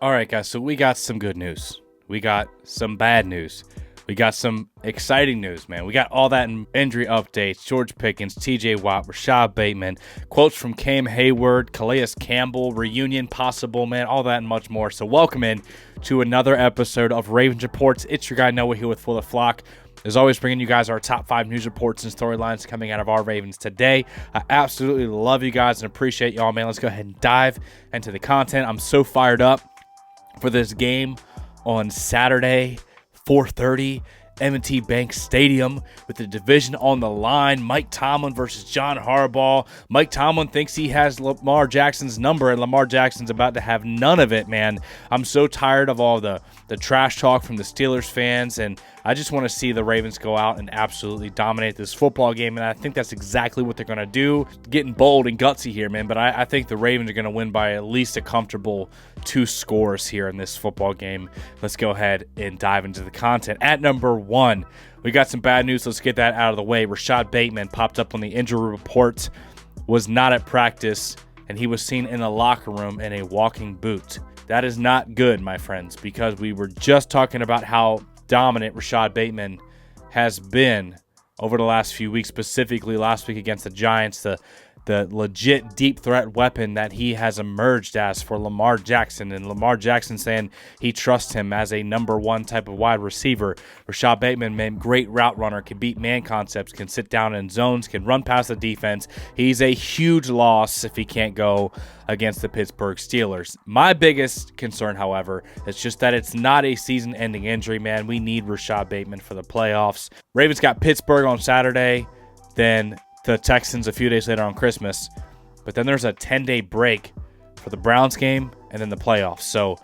All right, guys, so we got some good news. We got some bad news. We got some exciting news, man. We got all that in injury updates. George Pickens, T.J. Watt, Rashod Bateman, quotes from Cam Hayward, Calais Campbell, reunion possible, man, all that and much more. So welcome in to another episode of Ravens Reports. It's your guy Noah here with For the Flock. As always, bringing you guys our top 5 news reports and storylines coming out of our Ravens today. I absolutely love you guys and appreciate y'all, man. Let's go ahead and dive into the content. I'm so fired up for this game on Saturday, 4:30, M&T Bank Stadium with the division on the line. Mike Tomlin versus John Harbaugh. Mike Tomlin thinks he has Lamar Jackson's number, and Lamar Jackson's about to have none of it, man. I'm so tired of all the trash talk from the Steelers fans, and I just want to see the Ravens go out and absolutely dominate this football game, and I think that's exactly what they're going to do. Getting bold and gutsy here, man, but I think the Ravens are going to win by at least a comfortable 2 scores here in this football game. Let's go ahead and dive into the content. At number 1, we got some bad news. Let's get that out of the way. Rashod Bateman popped up on the injury report, was not at practice, and he was seen in the locker room in a walking boot. That is not good, my friends, because we were just talking about how dominant Rashod Bateman has been over the last few weeks, specifically last week against the Giants, the legit deep threat weapon that he has emerged as for Lamar Jackson, and Lamar Jackson saying he trusts him as a number 1 type of wide receiver. Rashod Bateman, man, great route runner, can beat man concepts, can sit down in zones, can run past the defense. He's a huge loss if he can't go against the Pittsburgh Steelers. My biggest concern, however, is just that it's not a season-ending injury, man. We need Rashod Bateman for the playoffs. Ravens got Pittsburgh on Saturday, then the Texans a few days later on Christmas, but then there's a 10-day break for the Browns game and then the playoffs. So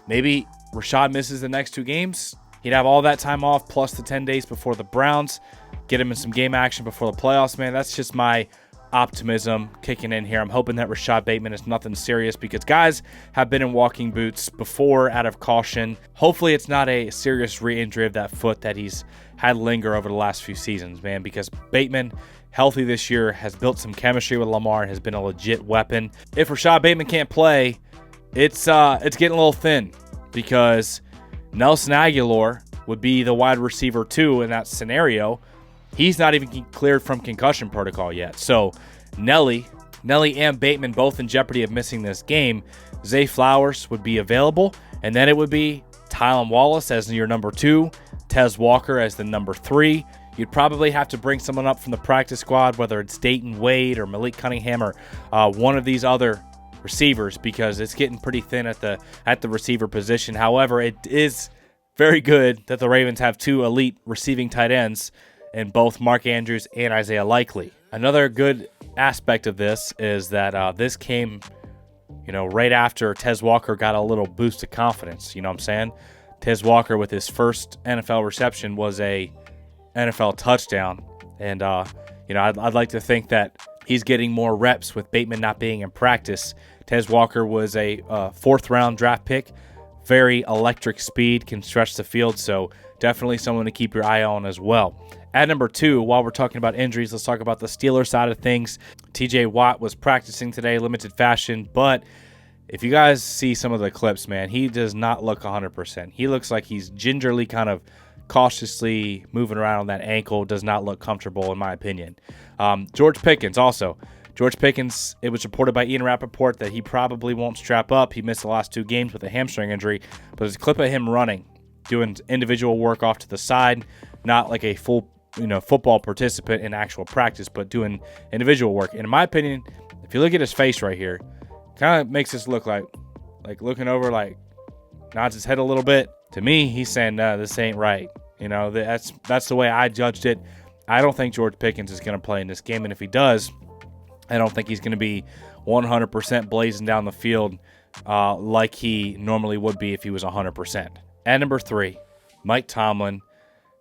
maybe Rashod misses the next 2 games. He'd have all that time off plus the 10 days before the Browns, get him in some game action before the playoffs, man. That's just my optimism kicking in here. I'm hoping that Rashod Bateman is nothing serious because guys have been in walking boots before out of caution. Hopefully it's not a serious re-injury of that foot that he's had linger over the last few seasons, man, because Bateman, healthy this year, has built some chemistry with Lamar and has been a legit weapon. If Rashod Bateman can't play, it's getting a little thin because Nelson Aguilar would be the wide receiver 2 in that scenario. He's not even cleared from concussion protocol yet. So Nelly and Bateman both in jeopardy of missing this game. Zay Flowers would be available, and then it would be Tylan Wallace as your number 2, Tez Walker as the number 3. You'd probably have to bring someone up from the practice squad, whether it's Dayton Wade or Malik Cunningham or one of these other receivers, because it's getting pretty thin at the receiver position. However, it is very good that the Ravens have 2 elite receiving tight ends in both Mark Andrews and Isaiah Likely. Another good aspect of this is that this came, right after Tez Walker got a little boost of confidence. You know what I'm saying? Tez Walker with his first NFL reception was a NFL touchdown, and I'd like to think that he's getting more reps with Bateman not being in practice. Tez Walker was a 4th-round draft pick, very electric speed, can stretch the field, so definitely someone to keep your eye on as well. At number 2, while we're talking about injuries, let's talk about the Steelers side of things. T.J. Watt was practicing today, limited fashion, but if you guys see some of the clips, man, he does not look 100%. He looks like he's gingerly kind of cautiously moving around on that ankle, does not look comfortable in my opinion. George Pickens also. George Pickens, it was reported by Ian Rappaport that he probably won't strap up. He missed the last 2 games with a hamstring injury, but there's a clip of him running, doing individual work off to the side, not like a full football participant in actual practice, but doing individual work. And in my opinion, if you look at his face right here, kind of makes this look like looking over, like nods his head a little bit. To me, he's saying, no, this ain't right. That's the way I judged it. I don't think George Pickens is going to play in this game, and if he does, I don't think he's going to be 100% blazing down the field like he normally would be if he was 100%. At number 3, Mike Tomlin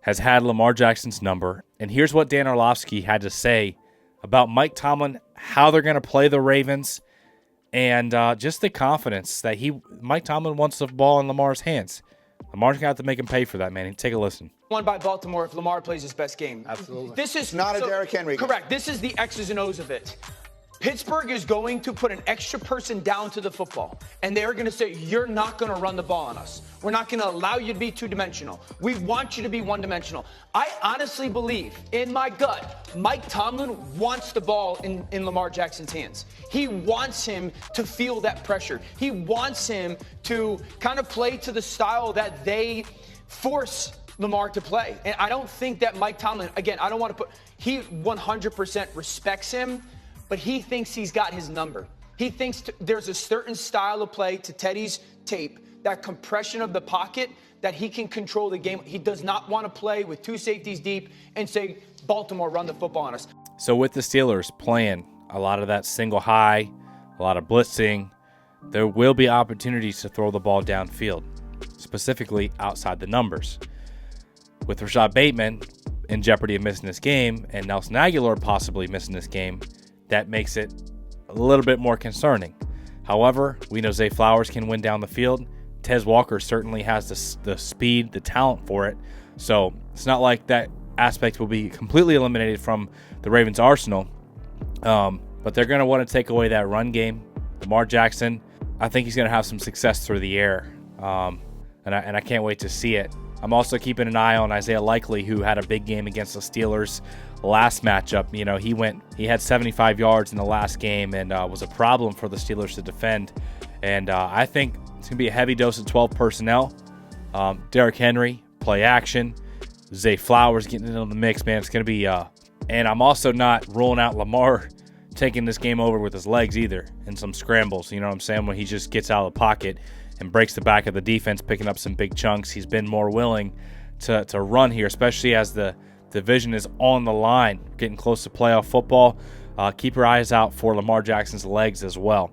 has had Lamar Jackson's number, and here's what Dan Orlovsky had to say about Mike Tomlin, how they're going to play the Ravens, and just the confidence that Mike Tomlin wants the ball in Lamar's hands. Lamar's going to have to make him pay for that, man. Take a listen. Won by Baltimore if Lamar plays his best game. Absolutely. This is not a Derrick Henry game. Correct. This is the X's and O's of it. Pittsburgh is going to put an extra person down to the football, and they're going to say, you're not going to run the ball on us. We're not going to allow you to be two-dimensional. We want you to be one-dimensional. I honestly believe, in my gut, Mike Tomlin wants the ball in Lamar Jackson's hands. He wants him to feel that pressure. He wants him to kind of play to the style that they force Lamar to play. And I don't think that Mike Tomlin, again, I don't want to put, he 100% respects him, but he thinks he's got his number. He thinks there's a certain style of play, to Teddy's tape, that compression of the pocket, that he can control the game. He does not want to play with two safeties deep and say, Baltimore, run the football on us. So with the Steelers playing a lot of that single high, a lot of blitzing, there will be opportunities to throw the ball downfield, specifically outside the numbers. With Rashod Bateman in jeopardy of missing this game and Nelson Aguilar possibly missing this game, that makes it a little bit more concerning. However, we know Zay Flowers can win down the field. Tez Walker certainly has the speed, the talent for it. So it's not like that aspect will be completely eliminated from the Ravens' arsenal. But they're going to want to take away that run game. Lamar Jackson, I think he's going to have some success through the air. And I can't wait to see it. I'm also keeping an eye on Isaiah Likely, who had a big game against the Steelers last matchup. You know, he had 75 yards in the last game and was a problem for the Steelers to defend. And I think it's going to be a heavy dose of 12 personnel. Derrick Henry, play action. Zay Flowers getting into the mix, man. It's going to be and I'm also not ruling out Lamar taking this game over with his legs either in some scrambles. You know what I'm saying? When he just gets out of the pocket and breaks the back of the defense, picking up some big chunks. He's been more willing to run here, especially as the division is on the line, getting close to playoff football. Keep your eyes out for Lamar Jackson's legs as well.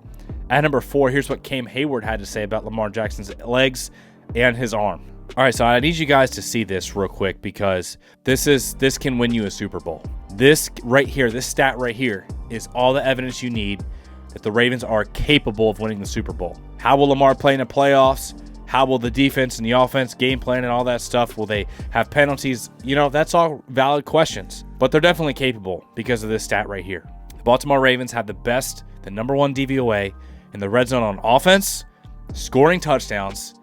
At number 4, here's what Cam Hayward had to say about Lamar Jackson's legs and his arm. All right, so I need you guys to see this real quick because this can win you a Super Bowl. This right here, this stat right here is all the evidence you need that the Ravens are capable of winning the Super Bowl. How will Lamar play in the playoffs? How will the defense and the offense game plan and all that stuff? Will they have penalties? You know, that's all valid questions. But they're definitely capable because of this stat right here. The Baltimore Ravens have the number 1 DVOA in the red zone on offense, scoring touchdowns,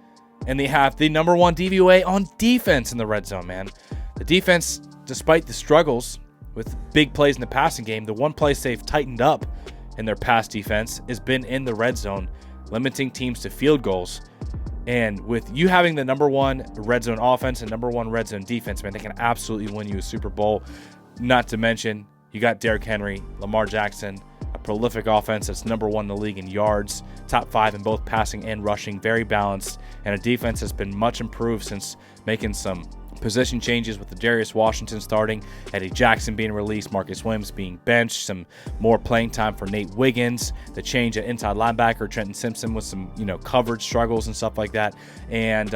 and they have the number 1 DVOA on defense in the red zone, man. The defense, despite the struggles with big plays in the passing game, the one place they've tightened up in their pass defense has been in the red zone, limiting teams to field goals. And with you having the number 1 red zone offense and number 1 red zone defense, man, they can absolutely win you a Super Bowl. Not to mention, you got Derrick Henry, Lamar Jackson, a prolific offense that's number 1 in the league in yards, top 5 in both passing and rushing, very balanced, and a defense that's been much improved since making some position changes with the Darius Washington starting, Eddie Jackson being released, Marcus Williams being benched, some more playing time for Nate Wiggins, the change at inside linebacker, Trenton Simpson with some, coverage struggles and stuff like that, and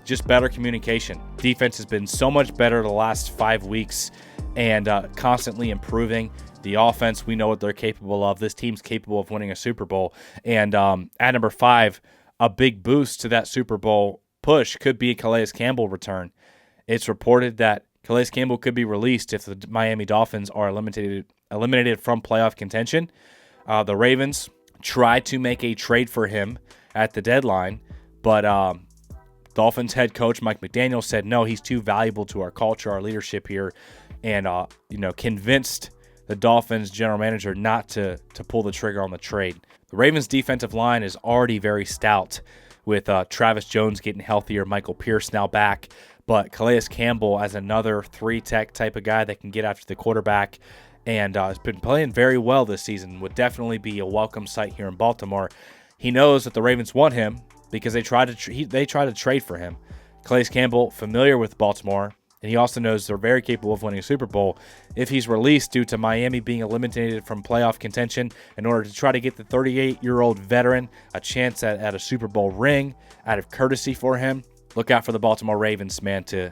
just better communication. Defense has been so much better the last 5 weeks and constantly improving. The offense, we know what they're capable of. This team's capable of winning a Super Bowl. And at number 5, a big boost to that Super Bowl push could be a Calais Campbell return. It's reported that Calais Campbell could be released if the Miami Dolphins are eliminated from playoff contention. The Ravens tried to make a trade for him at the deadline, but Dolphins head coach Mike McDaniel said, no, he's too valuable to our culture, our leadership here, and convinced the Dolphins general manager not to pull the trigger on the trade. The Ravens defensive line is already very stout with Travis Jones getting healthier, Michael Pierce now back, but Calais Campbell as another 3-tech type of guy that can get after the quarterback and has been playing very well this season, would definitely be a welcome sight here in Baltimore. He knows that the Ravens want him because they tried to trade for him. Calais Campbell, familiar with Baltimore, and he also knows they're very capable of winning a Super Bowl. If he's released due to Miami being eliminated from playoff contention in order to try to get the 38-year-old veteran a chance at a Super Bowl ring out of courtesy for him, look out for the Baltimore Ravens, man, to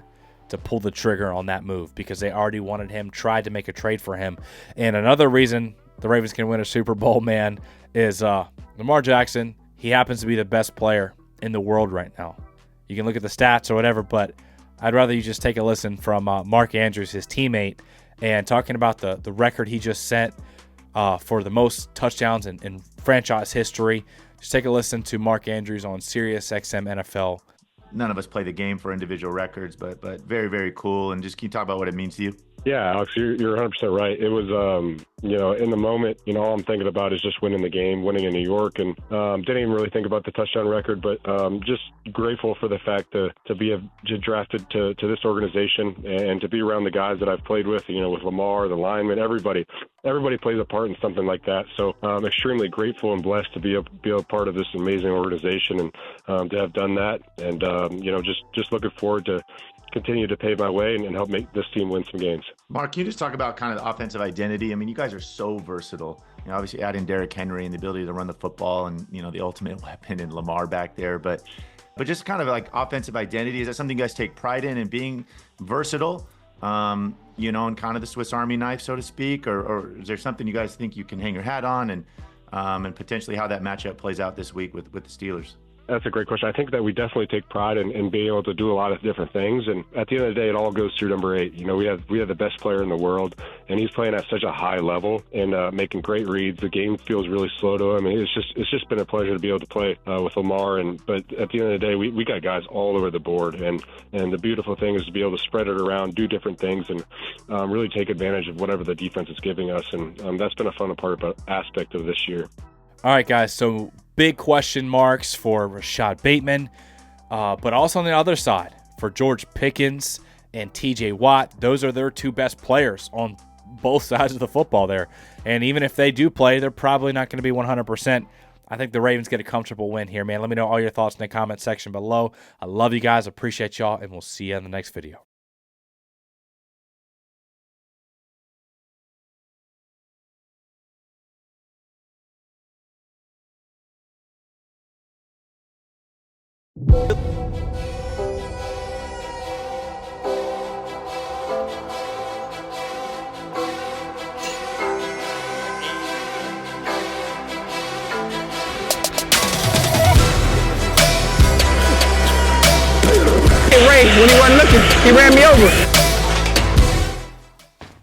pull the trigger on that move because they already wanted him, tried to make a trade for him. And another reason the Ravens can win a Super Bowl, man, is Lamar Jackson. He happens to be the best player in the world right now. You can look at the stats or whatever, but I'd rather you just take a listen from Mark Andrews, his teammate, and talking about the record he just set for the most touchdowns in franchise history. Just take a listen to Mark Andrews on Sirius XM NFL. None of us play the game for individual records, but very, very cool. And just can you talk about what it means to you? Yeah, Alex, you're 100% right. It was, in the moment, all I'm thinking about is just winning the game, winning in New York, and didn't even really think about the touchdown record, but just grateful for the fact to be drafted to this organization and to be around the guys that I've played with, with Lamar, the linemen, everybody plays a part in something like that. So I'm extremely grateful and blessed to be a part of this amazing organization and to have done that. And, just looking forward to continue to pave my way and help make this team win some games. Mark, can you just talk about kind of the offensive identity? I mean, you guys are so versatile. Obviously adding Derrick Henry and the ability to run the football and, the ultimate weapon in Lamar back there. But just kind of like offensive identity, is that something you guys take pride in being versatile, and kind of the Swiss Army knife, so to speak? Or is there something you guys think you can hang your hat on and potentially how that matchup plays out this week with the Steelers? That's a great question. I think that we definitely take pride in being able to do a lot of different things. And at the end of the day, it all goes through number 8. We have the best player in the world, and he's playing at such a high level and making great reads. The game feels really slow to him. And it's just been a pleasure to be able to play with Lamar. But at the end of the day, we got guys all over the board. And the beautiful thing is to be able to spread it around, do different things, and really take advantage of whatever the defense is giving us. And that's been a fun aspect of this year. All right, guys, so big question marks for Rashod Bateman, but also on the other side for George Pickens and T.J. Watt. Those are their two best players on both sides of the football there. And even if they do play, they're probably not going to be 100%. I think the Ravens get a comfortable win here, man. Let me know all your thoughts in the comment section below. I love you guys. Appreciate y'all, and we'll see you in the next video. When he wasn't looking, he ran me over.